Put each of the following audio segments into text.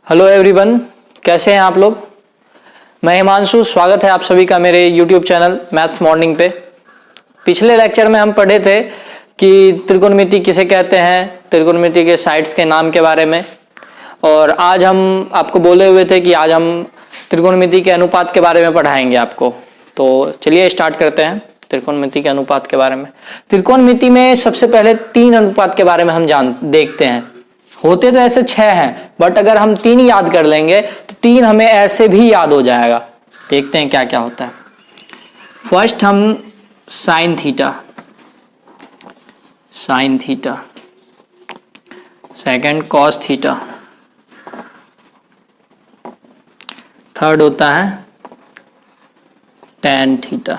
Hello everyone, कैसे हैं आप लोग। मैं हिमांशु, स्वागत है आप सभी का मेरे यूट्यूब चैनल मैथ्स मॉर्निंग पे। पिछले लेक्चर में हम पढ़े थे कि त्रिकोणमिति किसे कहते हैं, त्रिकोणमिति के साइड्स के नाम के बारे में। और आज हम आपको बोले हुए थे कि आज हम त्रिकोणमिति के अनुपात के बारे में पढ़ाएंगे आपको। तो चलिए स्टार्ट करते हैं त्रिकोणमिति के अनुपात के बारे में। त्रिकोणमिति में सबसे पहले 3 अनुपात के बारे में हम देखते हैं। होते तो ऐसे 6 हैं, बट अगर हम 3 याद कर लेंगे तो 3 हमें ऐसे भी याद हो जाएगा। देखते हैं क्या क्या होता है। फर्स्ट हम sine theta, second cos theta, third होता है टेन थीटा,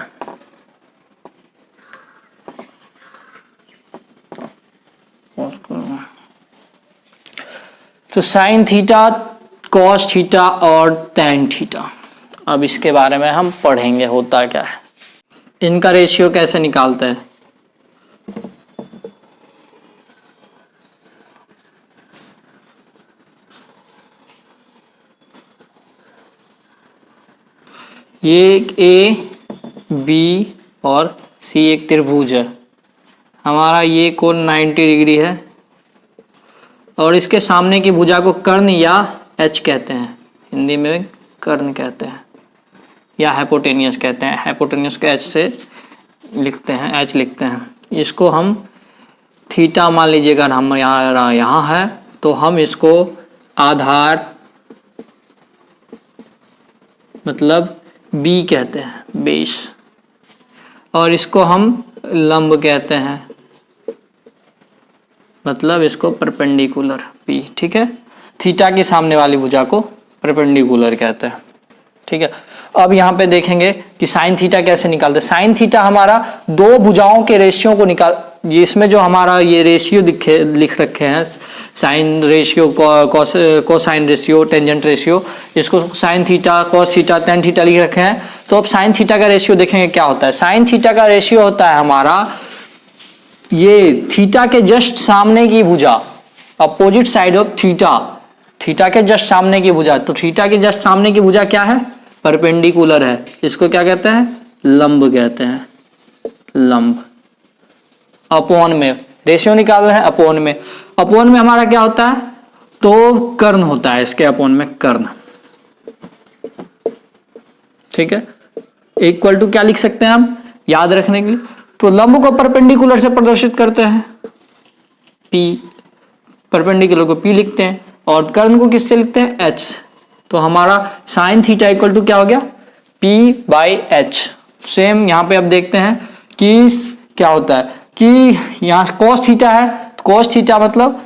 तो साइन थीटा, कॉस थीटा और टेन थीटा। अब इसके बारे में हम पढ़ेंगे होता क्या है, इनका रेशियो कैसे निकालते हैं। ये एक ए बी और सी एक त्रिभुज है हमारा। ये कोण 90 डिग्री है और इसके सामने की भुजा को कर्ण या एच कहते हैं, हिंदी में कर्ण कहते हैं या हाइपोटेनियस कहते हैं। हाइपोटेनियस को एच से लिखते हैं, एच लिखते हैं। इसको हम थीटा मान लीजिएगा, हम यहाँ है तो हम इसको आधार मतलब बी कहते हैं, बेस, और इसको हम लंब कहते हैं, मतलब इसको परपेंडिकुलर पी। ठीक है, थीटा के सामने वाली भुजा को परपेंडिकुलर कहते हैं। ठीक है, अब यहाँ पे देखेंगे कि साइन थीटा कैसे निकालते हैं। साइन थीटा हमारा दो भुजाओं के रेशियो को निकाल, इसमें जो हमारा ये रेशियो लिख रखे हैं, sine ratio, cosine ratio, tangent ratio, इसको sine theta, cos theta, tan theta लिख रखे हैं। तो अब साइन थीटा का रेशियो देखेंगे क्या होता है। साइन थीटा का रेशियो होता है हमारा ये थीटा के जस्ट सामने की भुजा, opposite side of theta, theta के जस्ट सामने की भुजा। तो थीटा के जस्ट सामने की भुजा क्या है, परपेंडिकुलर है। इसको क्या कहते हैं, लंब कहते हैं, लंब। अपॉन में रेशियो निकाल रहे हैं, अपॉन में, अपॉन में हमारा क्या होता है, तो कर्ण होता है इसके, अपॉन में कर्ण। ठीक है, इक्वल टू क्या लिख सकते हैं हम याद रखने के लिए, तो लंब को परपेंडिकुलर से प्रदर्शित करते हैं, P, परपेंडिकुलर को P लिखते हैं और कर्ण को किससे लिखते हैं, H। तो हमारा साइन थीटा इक्वल टू क्या हो गया, P बाई H। सेम यहाँ पे अब देखते हैं कि क्या होता है कि यहाँ कॉस थीटा है, तो कॉस थीटा मतलब,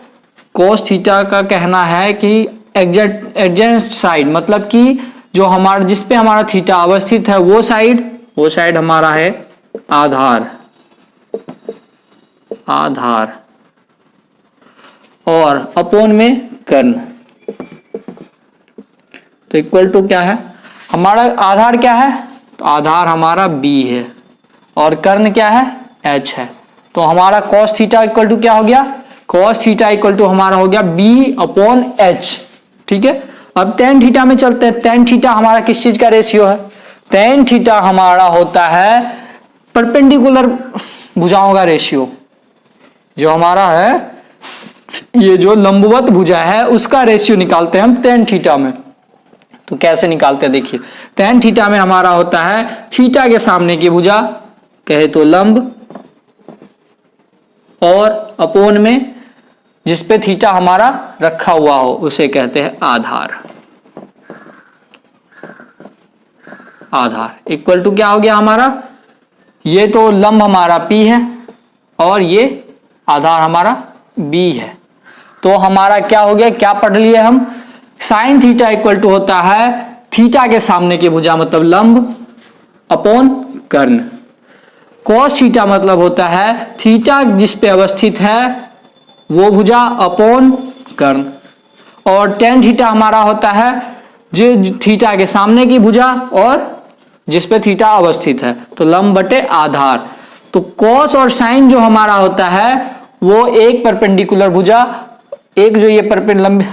कॉस थीटा का कहना है कि एडजेंट साइड, मतलब कि जो हमारा जिस पे हमारा थीटा अवस्थित है वो साइड हमारा है आधार, आधार, और अपॉन में कर्ण। तो इक्वल टू क्या है हमारा, आधार क्या है, तो आधार हमारा B है और कर्ण क्या है, H है। तो हमारा cos थीटा इक्वल टू क्या हो गया, cos थीटा इक्वल टू हमारा हो गया B अपॉन H। ठीक है, अब tan थीटा में चलते हैं। tan थीटा हमारा किस चीज का रेशियो है, tan थीटा हमारा होता है परपेंडिकुलर भुजाओं का रेशियो। जो हमारा है ये जो लंबवत भुजा है उसका रेशियो निकालते हैं हम tan थीटा में। तो कैसे निकालते हैं देखिए, tan थीटा में हमारा होता है थीटा के सामने की भुजा कहे तो लंब, और अपॉन में जिसपे थीटा हमारा रखा हुआ हो उसे कहते हैं आधार। आधार इक्वल टू क्या हो गया हमारा, ये तो लंब हमारा P है और ये आधार हमारा B है। तो हमारा क्या हो गया, क्या पढ़ लिए हम, साइन थीटा इक्वल टू होता है थीटा के सामने की भुजा मतलब लंब अपॉन कर्ण। कॉस थीटा मतलब होता है थीटा जिस पे अवस्थित है वो भुजा अपॉन कर्ण, और टेन थीटा हमारा होता है जो थीटा के सामने की भुजा और जिस पे थीटा अवस्थित है, तो लंब बटे आधार। तो कॉस और साइन जो हमारा होता है वो एक परपेंडिकुलर भुजा एक जो ये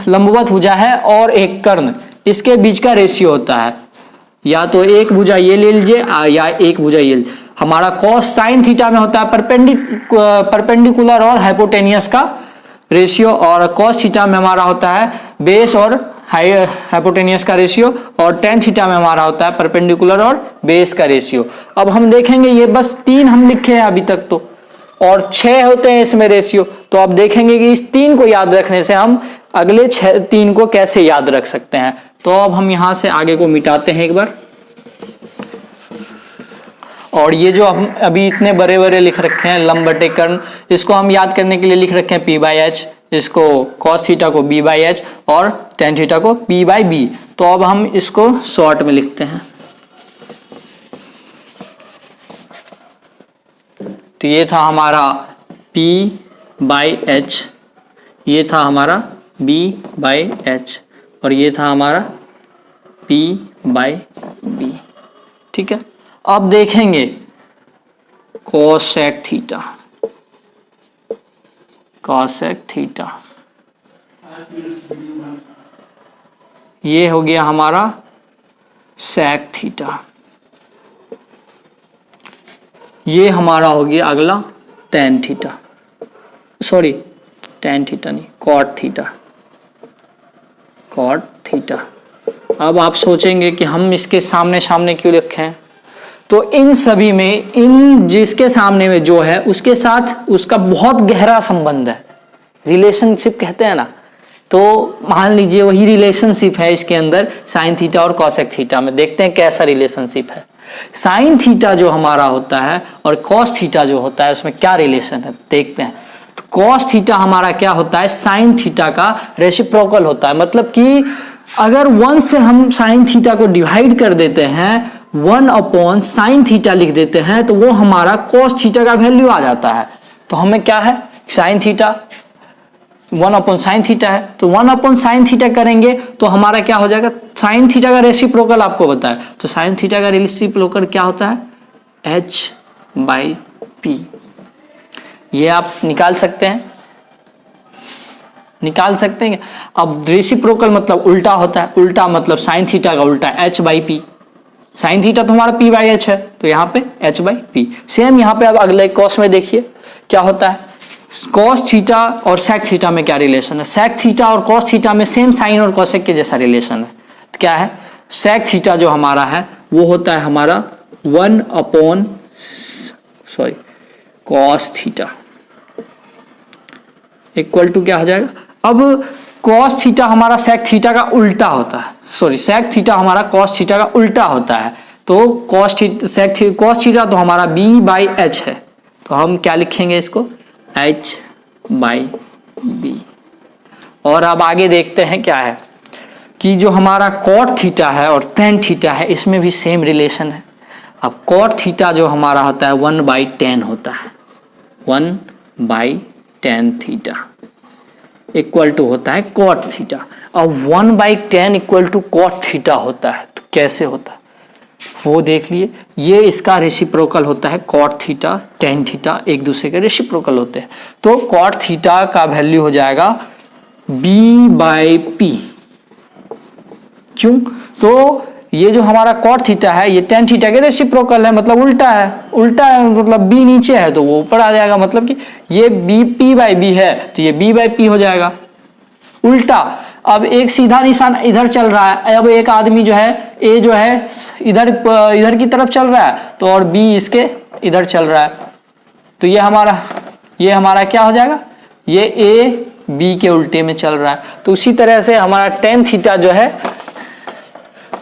लंबवत भुजा है और एक कर्ण, इसके बीच का रेशियो होता है, या तो एक भुजा ये ले लीजिए या एक भुजा ये। हमारा कॉस साइन थीटा में होता है परपेंडिकुलर और हाइपोटेनियस का रेशियो, और कॉस थीटा में हमारा होता है बेस और हाइपोटेनियस का रेशियो, और टेन थीटा में हमारा होता है परपेंडिकुलर और बेस का रेशियो। अब हम देखेंगे ये बस 3 हम लिखे हैं अभी तक तो, और 6 होते हैं इसमें रेशियो। तो अब देखेंगे कि इस 3 को याद रखने से हम अगले 3 को कैसे याद रख सकते हैं। तो अब हम यहां से आगे को मिटाते हैं एक बार, और ये जो हम अभी इतने बड़े बड़े लिख रखे हैं लंब बटे कर्ण, इसको हम याद करने के लिए लिख रखे हैं p/h, इसको cos थीटा को b/h और tan थीटा को p/b। तो अब हम इसको शॉर्ट में लिखते हैं। तो ये था हमारा p/h, ये था हमारा b/h, और ये था हमारा p/b। ठीक है, अब देखेंगे कोसेक थीटा, कोसेक थीटा, ये हो गया हमारा सेक थीटा, ये हमारा हो गया अगला tan theta, sorry tan theta नहीं, कॉट थीटा, कॉट थीटा। अब आप सोचेंगे कि हम इसके सामने सामने क्यों रखे हैं, तो इन सभी में इन जिसके सामने में जो है उसके साथ उसका बहुत गहरा संबंध है, रिलेशनशिप कहते हैं ना। तो मान लीजिए वही रिलेशनशिप है इसके अंदर साइन थीटा और कॉसेक थीटा में। देखते हैं कैसा रिलेशनशिप है। साइन थीटा जो हमारा होता है और कॉस थीटा जो होता है उसमें क्या रिलेशन है देखते हैं। तो कॉस थीटा हमारा क्या होता है, साइन थीटा का रेसिप्रोकल होता है। मतलब कि अगर 1 से हम साइन थीटा को डिवाइड कर देते हैं, 1 साइन थीटा लिख देते हैं, तो वो हमारा कॉस थीटा का वैल्यू आ जाता है। तो हमें क्या है, साइन थीटा 1 साइन थीटा है, तो 1 साइन थीटा करेंगे तो हमारा क्या हो जाएगा, साइन थीटा का रेसिप्रोकल आपको बताया। तो साइन थीटा का रेसिप्रोकल क्या होता है, h/p। ये आप निकाल सकते हैं, निकाल सकते हैं। अब रेसिप्रोकल मतलब उल्टा होता है, उल्टा मतलब साइन थीटा का उल्टा h/p। साइन थीटा तो हमारा p/h है, तो यहाँ पे h/p। सेम यहाँ पे अब अगले कॉस में देखिए क्या होता है। कॉस थीटा और सेक थीटा में क्या रिलेशन है, सेक थीटा और कॉस थीटा में सेम साइन और कॉसेक के जैसा रिलेशन है। तो क्या है, सेक थीटा जो हमारा है वो होता है हमारा 1 कॉस थीटा इक्वल टू क्या हो जाएगा। अब कॉस थीटा हमारा सेक थीटा का उल्टा होता है, सॉरी सेक थीटा हमारा कॉस थीटा का उल्टा होता है। तो कॉस थीटा तो हमारा b/h है, तो हम क्या लिखेंगे इसको, h/b। और अब आगे देखते हैं क्या है कि जो हमारा कॉट थीटा है और टेन थीटा है इसमें भी सेम रिलेशन है। अब कॉट थीटा जो हमारा होता है 1/10 होता है, 1/10 थीटा इक्वल टू होता है कॉट थीटा। अब 1/10 इक्वल टू कॉट थीटा होता है, तो कैसे होता है वो देख लिए। ये इसका रेसिप्रोकल होता है कॉट थीटा, टेन थीटा एक दूसरे के रेसिप्रोकल होते हैं। तो कॉट थीटा का वैल्यू हो जाएगा b/p। क्यों, तो ये जो हमारा कॉट थीटा है ये टेन थीटा के रेसिप्रोकल है, मतलब उल्टा है। उल्टा है मतलब b नीचे है तो वो ऊपर आ जाएगा, मतलब कि ये p/b है तो ये b/p हो जाएगा उल्टा। अब एक सीधा निशान इधर चल रहा है, अब एक आदमी जो है ए जो है इधर की तरफ चल रहा है, तो और बी इसके इधर चल रहा है, तो ये हमारा क्या हो जाएगा, ये ए बी के उल्टे में चल रहा है। तो उसी तरह से हमारा टेन थीटा जो है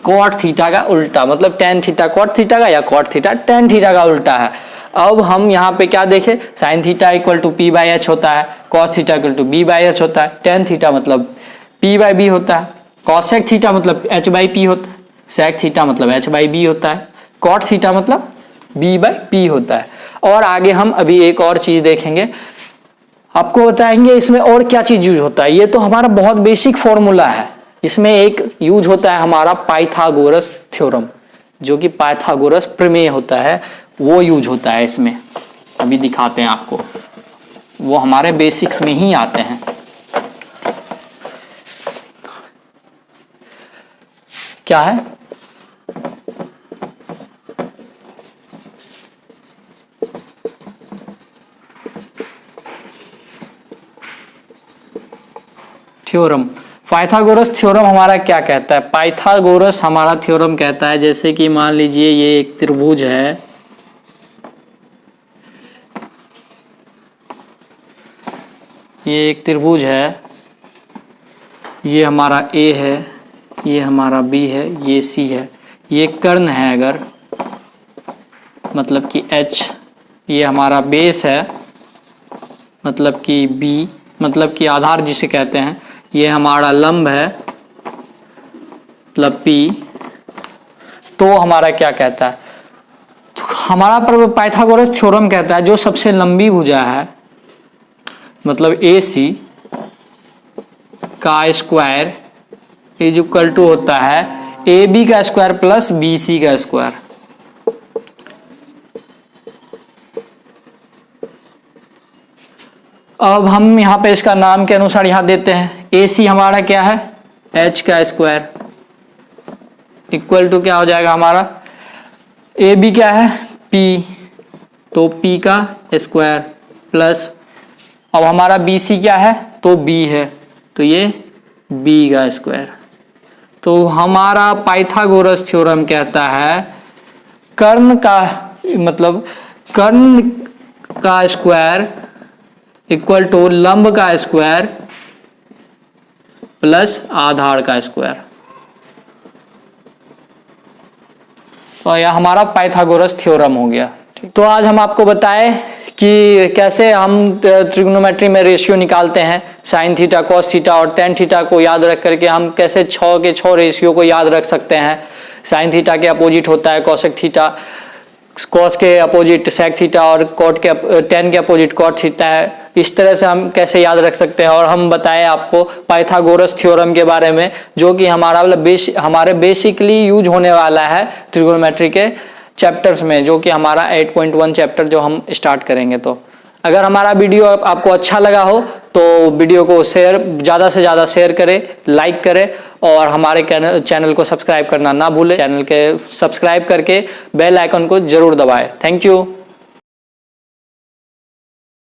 कॉट थीटा का उल्टा, मतलब टेन थीटा कॉट थीटा का या कॉट थीटा टेन थीटा का उल्टा है। अब हम यहाँ पे क्या देखें, sine theta equal to p/h होता है, cos theta equal to b/h होता है, टेन थीटा मतलब p/b होता है, कॉसेक थीटा मतलब h/p होता है, सेक थीटा मतलब h/b होता है, कॉट थीटा मतलब b/p होता है। और आगे हम अभी एक और चीज देखेंगे, आपको बताएंगे इसमें और क्या चीज यूज होता है। ये तो हमारा बहुत बेसिक फॉर्मूला है, इसमें एक यूज होता है हमारा पाइथागोरस थ्योरम, जो कि पाइथागोरस प्रमेय होता है, वो यूज होता है इसमें। अभी दिखाते हैं आपको, वो हमारे बेसिक्स में ही आते हैं। क्या है? थ्योरम। पाइथागोरस थ्योरम हमारा क्या कहता है? पाइथागोरस हमारा थ्योरम कहता है, जैसे कि मान लीजिए ये एक त्रिभुज है, ये एक त्रिभुज है, ये हमारा ए है, ये हमारा बी है, ये सी है, ये कर्ण है अगर, मतलब कि एच, ये हमारा बेस है मतलब कि बी, मतलब कि आधार जिसे कहते हैं, ये हमारा लंब है मतलब पी, तो हमारा क्या कहता है? तो हमारा पर पाइथागोरस थ्योरम कहता है जो सबसे लंबी भुजा है मतलब ए सी का स्क्वायर इज इक्वल टू होता है ए बी का स्क्वायर प्लस बी सी का स्क्वायर। अब हम यहाँ पे इसका नाम के अनुसार यहाँ देते हैं, ए सी हमारा क्या है? एच का स्क्वायर इक्वल टू क्या हो जाएगा हमारा? ए बी क्या है? पी, तो पी का स्क्वायर प्लस, अब हमारा बी सी क्या है? तो बी है, तो ये बी का स्क्वायर। तो हमारा पाइथागोरस थ्योरम कहता है कर्ण का मतलब कर्ण का स्क्वायर इक्वल टू लंब का स्क्वायर प्लस आधार का स्क्वायर। तो यह हमारा पाइथागोरस थ्योरम हो गया। तो आज हम आपको बताएं कि कैसे हम ट्रिग्नोमेट्री में रेशियो निकालते हैं, साइन थीटा, कॉस थीटा और टेन थीटा को याद रख करके हम कैसे 6 के 6 रेशियो को याद रख सकते हैं। साइन थीटा के अपोजिट होता है कॉसेक थीटा, कॉस के अपोजिट सेक थीटा और कॉट के टेन के अपोजिट कॉट थीटा है। इस तरह से हम कैसे याद रख सकते हैं। और हम बताएं आपको पाइथागोरस थ्योरम के बारे में, जो कि हमारा हमारे बेसिकली यूज होने वाला है ट्रिग्नोमेट्री के चैप्टर्स में, जो कि हमारा 8.1 चैप्टर जो हम स्टार्ट करेंगे। तो अगर हमारा वीडियो आपको अच्छा लगा हो तो वीडियो को ज़्यादा से ज़्यादा शेयर करें, लाइक करें और हमारे चैनल को सब्सक्राइब करना ना भूलें। चैनल के सब्सक्राइब करके बेल आइकन को जरूर दबाएं। Thank you.